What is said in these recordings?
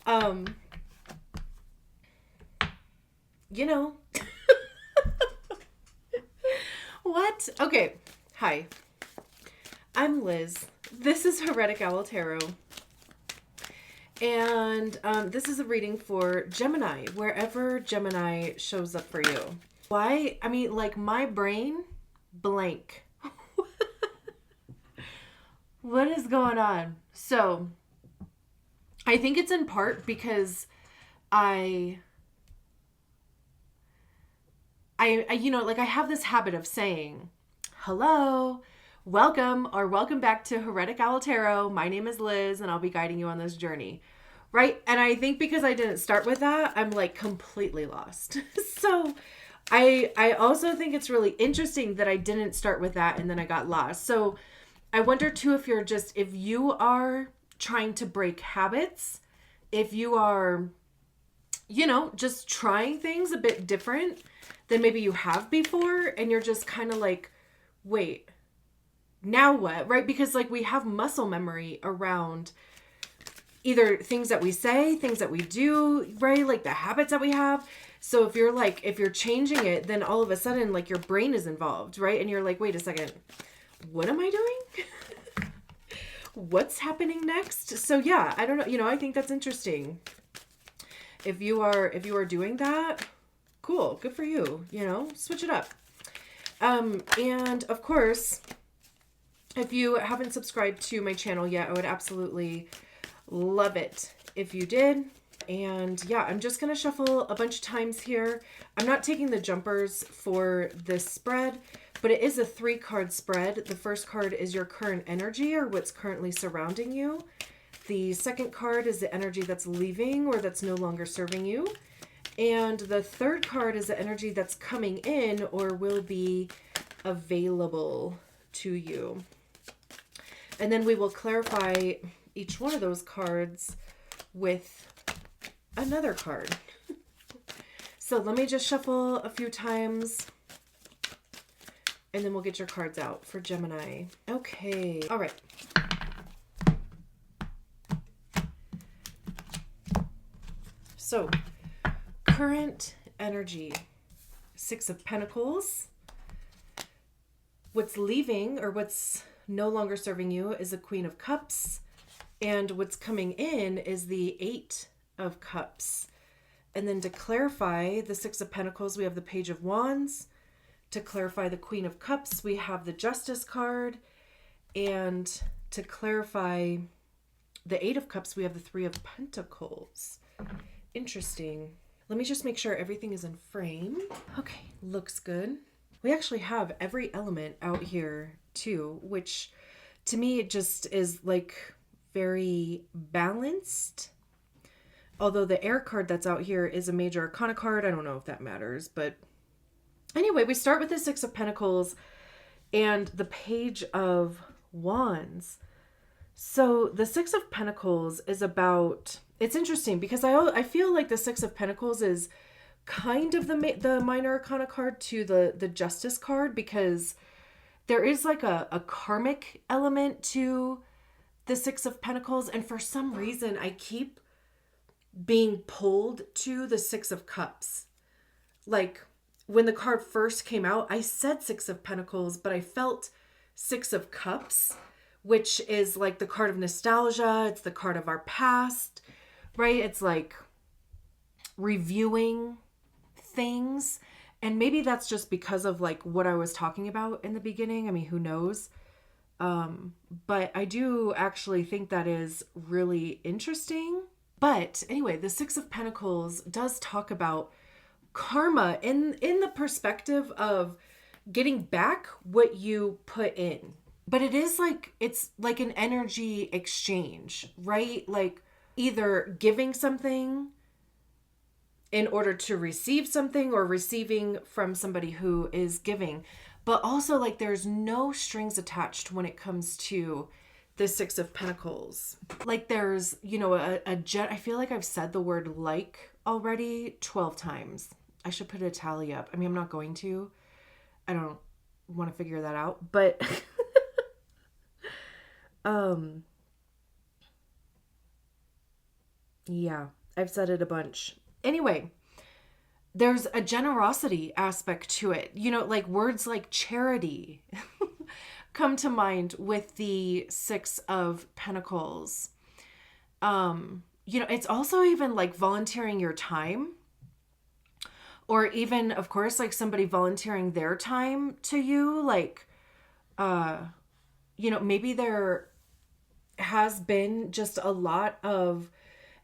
Um, you know, what? Okay. Hi, I'm Liz. This is Heretic Owl Tarot. And this is a reading for Gemini, wherever Gemini shows up for you. Why? I mean, like, my brain, blank. What is going on? So, I think it's in part because I, like, I have this habit of saying, hello, welcome, or welcome back to Heretic Owl Tarot. My name is Liz, and I'll be guiding you on this journey. Right? And I think because I didn't start with that, I'm like completely lost. So I also think it's really interesting that I didn't start with that and then I got lost. So I wonder too if you are trying to break habits, if you are, just trying things a bit different than maybe you have before, and you're just kind of like, wait, now what? Right? Because like we have muscle memory around either things that we say, things that we do, right? Like the habits that we have. So if you're changing it, then all of a sudden, like your brain is involved, right? And you're like, wait a second, what am I doing? What's happening next? So yeah, I don't know. I think that's interesting. If you are doing that, cool, good for you. Switch it up. And of course, if you haven't subscribed to my channel yet, I would absolutely love it if you did. And yeah, I'm just going to shuffle a bunch of times here. I'm not taking the jumpers for this spread, but it is a 3-card spread. The first card is your current energy or what's currently surrounding you. The second card is the energy that's leaving or that's no longer serving you. And the third card is the energy that's coming in or will be available to you. And then we will clarify each one of those cards with another card. So let me just shuffle a few times and then we'll get your cards out for Gemini. Okay. All right. So current energy, 6 of Pentacles. What's leaving or what's no longer serving you is the Queen of Cups. And what's coming in is the 8 of Cups. And then to clarify the 6 of Pentacles, we have the Page of Wands. To clarify the Queen of Cups, we have the Justice card. And to clarify the 8 of Cups, we have the 3 of Pentacles. Interesting. Let me just make sure everything is in frame. Okay, looks good. We actually have every element out here too, which to me it just is like very balanced. Although the air card that's out here is a major arcana card. I don't know if that matters, but anyway, we start with the 6 of Pentacles and the Page of Wands. So the 6 of Pentacles is about, it's interesting because I feel like the 6 of Pentacles is kind of the minor arcana card to the Justice card, because there is like a karmic element to the 6 of Pentacles, and for some reason I keep being pulled to the 6 of Cups. Like when the card first came out, I said 6 of Pentacles, but I felt 6 of Cups, which is like the card of nostalgia. It's the card of our past, right? It's like reviewing things. And maybe that's just because of like what I was talking about in the beginning. I mean, who knows? But I do actually think that is really interesting. But anyway, the 6 of Pentacles does talk about karma in the perspective of getting back what you put in. But it's like an energy exchange, right? Like either giving something in order to receive something or receiving from somebody who is giving. But also like there's no strings attached when it comes to the 6 of Pentacles. Like there's, I feel like I've said the word like already 12 times. I should put a tally up. I mean, I'm not going to. I don't want to figure that out, but Yeah, I've said it a bunch. Anyway, there's a generosity aspect to it. Like words like charity come to mind with the Six of Pentacles. It's also even like volunteering your time, or even, of course, like somebody volunteering their time to you. Like, maybe there has been just a lot of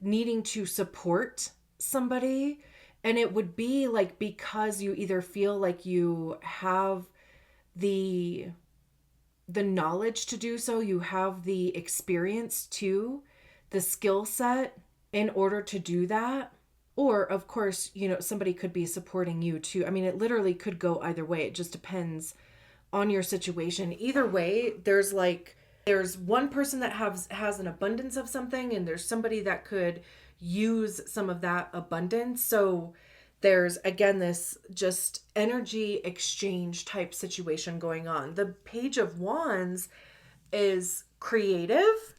needing to support somebody, and it would be like because you either feel like you have the knowledge to do so, you have the experience to, the skill set in order to do that. Or of course, somebody could be supporting you too. I mean, it literally could go either way. It just depends on your situation. Either way, there's one person that has an abundance of something, and there's somebody that could use some of that abundance. So there's, again, this just energy exchange type situation going on. The Page of Wands is creative,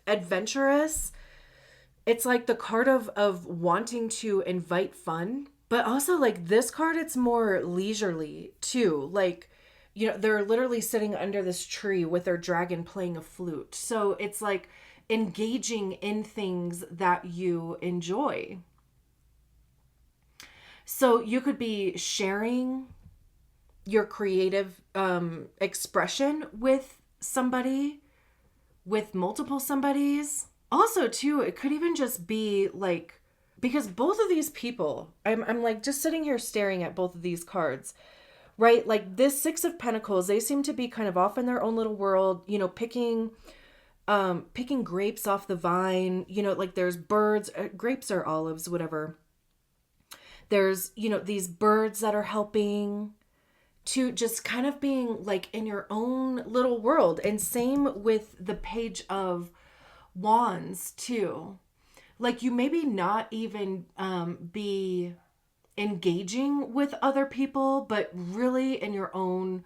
adventurous. It's like the card of wanting to invite fun, but also like this card, it's more leisurely too. Like, they're literally sitting under this tree with their dragon playing a flute. So it's like engaging in things that you enjoy. So you could be sharing your creative expression with somebody, with multiple somebodies. Also, too, it could even just be like, because both of these people, I'm like just sitting here staring at both of these cards, right? Like this Six of Pentacles, they seem to be kind of off in their own little world, picking grapes off the vine, like there's birds, grapes or olives, whatever. There's, these birds that are helping to just kind of being like in your own little world. And same with the Page of Wands too. Like you maybe not even be engaging with other people, but really in your own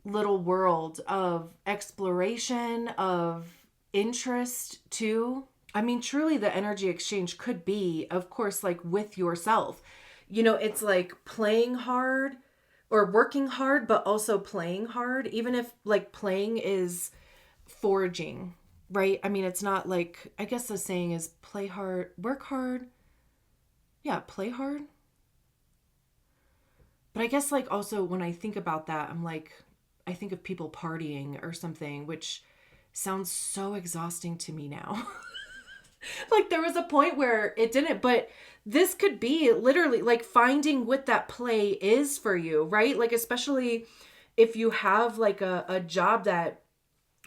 little world of exploration, of interest too. I mean, truly the energy exchange could be, of course, like with yourself. It's like playing hard or working hard, but also playing hard, even if like playing is foraging, right? I mean, it's not like, I guess the saying is play hard, work hard. Yeah, play hard. But I guess like also when I think about that, I'm like, I think of people partying or something, which sounds so exhausting to me now. Like there was a point where it didn't, but this could be literally like finding what that play is for you, right? Like especially if you have like a job that,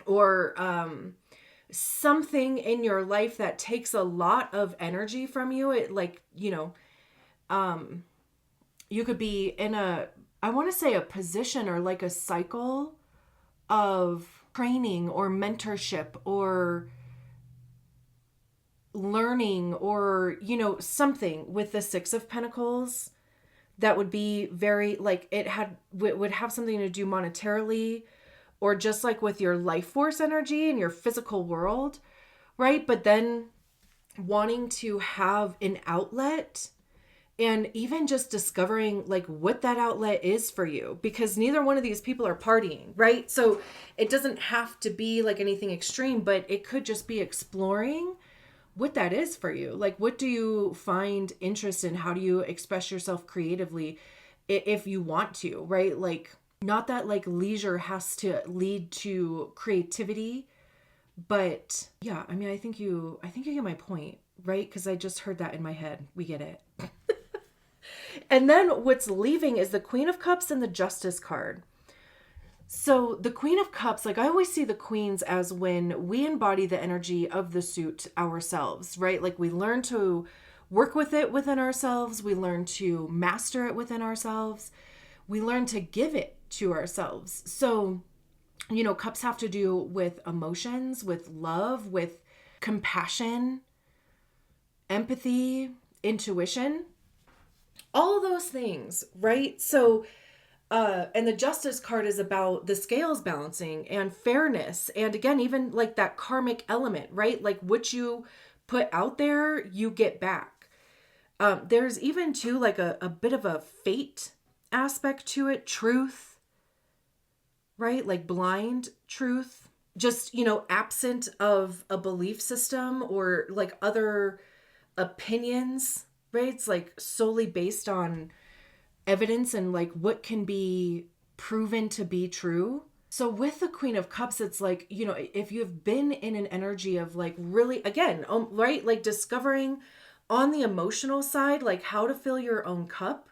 or something in your life that takes a lot of energy from you. It like, you could be in I want to say a position or like a cycle of training or mentorship or learning, or something with the Six of Pentacles that would be very like would have something to do monetarily, or just like with your life force energy and your physical world, right? But then wanting to have an outlet, and even just discovering like what that outlet is for you, because neither one of these people are partying, right? So it doesn't have to be like anything extreme, but it could just be exploring what that is for you. Like, what do you find interest in? How do you express yourself creatively if you want to, right? Like, not that like leisure has to lead to creativity, but yeah, I mean, I think you get my point, right? Because I just heard that in my head. We get it. And then what's leaving is the Queen of Cups and the Justice card. So the Queen of Cups, like I always see the queens as when we embody the energy of the suit ourselves, right? Like we learn to work with it within ourselves. We learn to master it within ourselves. We learn to give it to ourselves. So, cups have to do with emotions, with love, with compassion, empathy, intuition, all those things, right? So And the Justice card is about the scales balancing and fairness. And again, even like that karmic element, right? Like what you put out there, you get back. There's even too like a bit of a fate aspect to it, truth, right? Like blind truth, just, absent of a belief system or like other opinions, right? It's like solely based on evidence and like what can be proven to be true. So with the Queen of Cups, it's like, if you've been in an energy of like really, again, right, like discovering on the emotional side, like how to fill your own cup,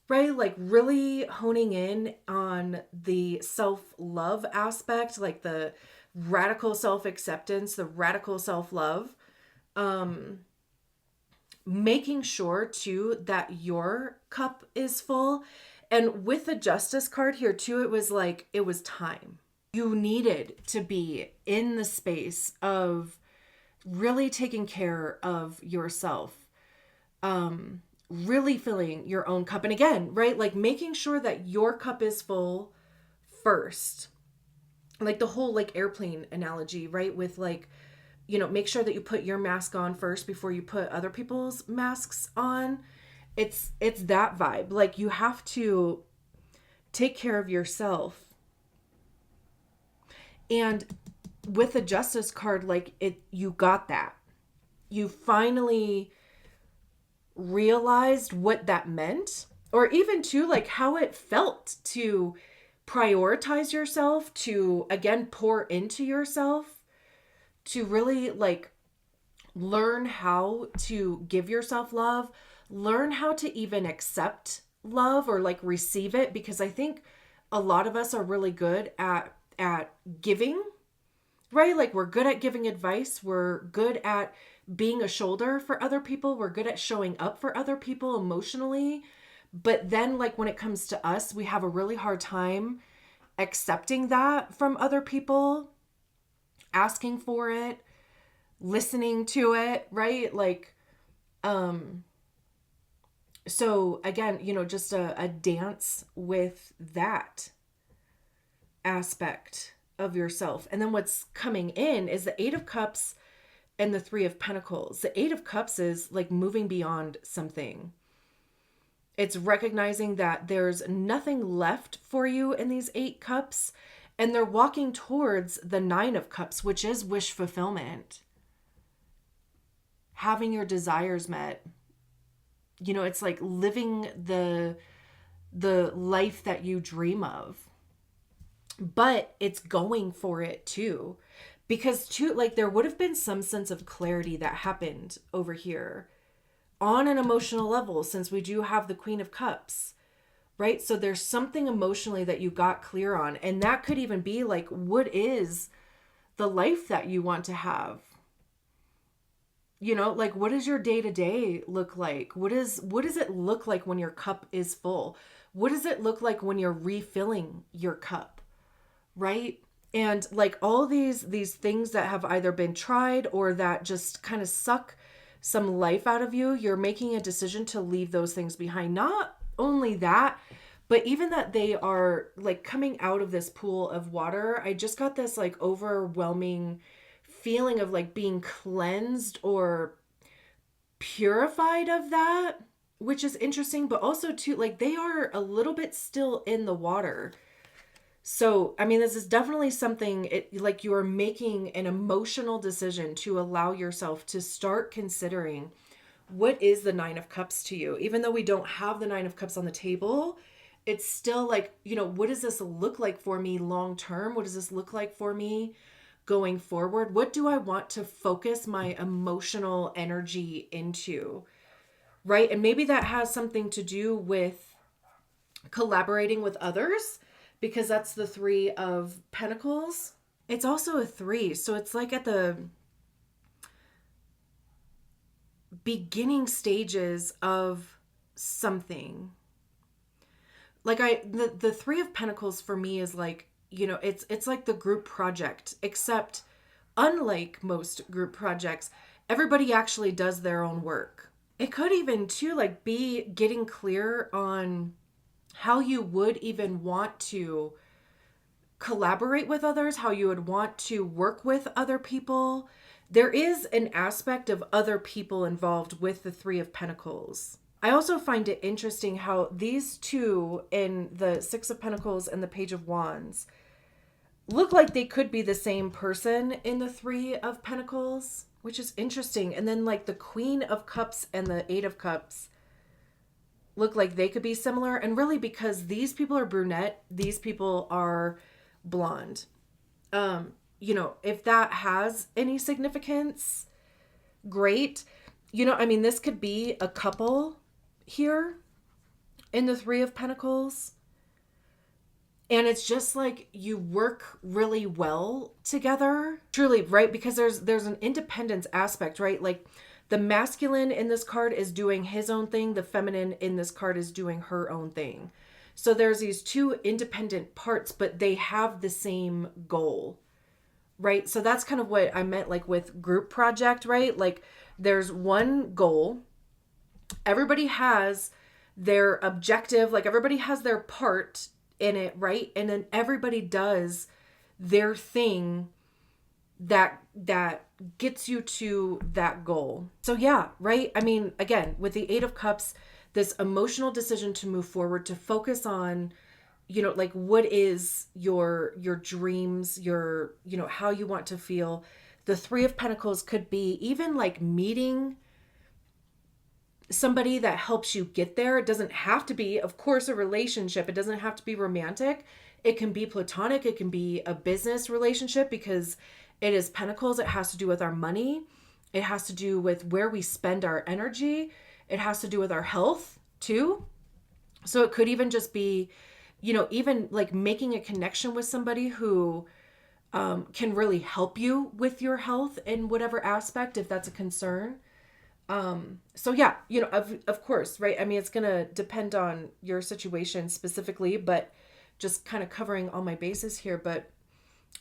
right? Like really honing in on the self-love aspect, like the radical self-acceptance, the radical self-love. Making sure too that your cup is full. And with the Justice card here too, it was like, it was time. You needed to be in the space of really taking care of yourself, really filling your own cup. And again, right, like making sure that your cup is full first. Like the whole like airplane analogy, right? With like, make sure that you put your mask on first before you put other people's masks on. It's that vibe. Like you have to take care of yourself. And with the Justice card, like you got that. You finally realized what that meant, or even too like how it felt to prioritize yourself, to again pour into yourself, to really like learn how to give yourself love, learn how to even accept love or like receive it, because I think a lot of us are really good at giving, right? Like we're good at giving advice, we're good at being a shoulder for other people, we're good at showing up for other people emotionally, but then like when it comes to us, we have a really hard time accepting that from other people, asking for it, listening to it, right? Like, so again, just a dance with that aspect of yourself. And then what's coming in is the Eight of Cups and the Three of Pentacles. The Eight of Cups is like moving beyond something. It's recognizing that there's nothing left for you in these 8 cups, and they're walking towards the 9 of Cups, which is wish fulfillment. Having your desires met. It's like living the life that you dream of. But it's going for it too. Because too, like there would have been some sense of clarity that happened over here on an emotional level, since we do have the Queen of Cups, right? So there's something emotionally that you got clear on. And that could even be like, what is the life that you want to have? Like what does your day-to-day look like? What does it look like when your cup is full? What does it look like when you're refilling your cup? Right? And like all these things that have either been tried or that just kind of suck some life out of you, you're making a decision to leave those things behind. Not only that, but even that they are like coming out of this pool of water. I just got this like overwhelming feeling of like being cleansed or purified of that, which is interesting, but also too, like they are a little bit still in the water. So, I mean, this is definitely something like you are making an emotional decision to allow yourself to start considering what is the 9 of Cups to you. Even though we don't have the 9 of Cups on the table, it's still like, what does this look like for me long term? What does this look like for me going forward? What do I want to focus my emotional energy into? Right? And maybe that has something to do with collaborating with others, because that's the 3 of Pentacles. It's also a 3. So it's like at the beginning stages of something. Like the 3 of Pentacles for me is like, it's like the group project, except unlike most group projects, everybody actually does their own work. It could even too like be getting clear on how you would even want to collaborate with others, how you would want to work with other people. There is an aspect of other people involved with the Three of Pentacles. I also find it interesting how these two in the Six of Pentacles and the Page of Wands look like they could be the same person in the Three of Pentacles, which is interesting. And then like the Queen of Cups and the Eight of Cups look like they could be similar. And really because these people are brunette, these people are blonde. If that has any significance, great. This could be a couple here in the Three of Pentacles. And it's just like you work really well together. Truly, right? Because there's an independence aspect, right? Like the masculine in this card is doing his own thing. The feminine in this card is doing her own thing. So there's these two independent parts, but they have the same goal, right? So that's kind of what I meant like with group project, right? Like there's one goal. Everybody has their objective, like everybody has their part in it, right? And then everybody does their thing that gets you to that goal. So yeah, right? Again, with the Eight of Cups, this emotional decision to move forward, to focus on, like what is your dreams, your, how you want to feel. The Three of Pentacles could be even like meeting somebody that helps you get there. It doesn't have to be, of course, a relationship. It doesn't have to be romantic. It can be platonic. It can be a business relationship because it is Pentacles. It has to do with our money. It has to do with where we spend our energy. It has to do with our health too. So it could even just be, even like making a connection with somebody who can really help you with your health in whatever aspect, if that's a concern. So yeah, of course, right? It's going to depend on your situation specifically, but just kind of covering all my bases here. But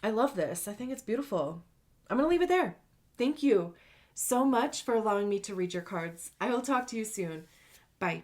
I love this. I think it's beautiful. I'm going to leave it there. Thank you so much for allowing me to read your cards. I will talk to you soon. Bye.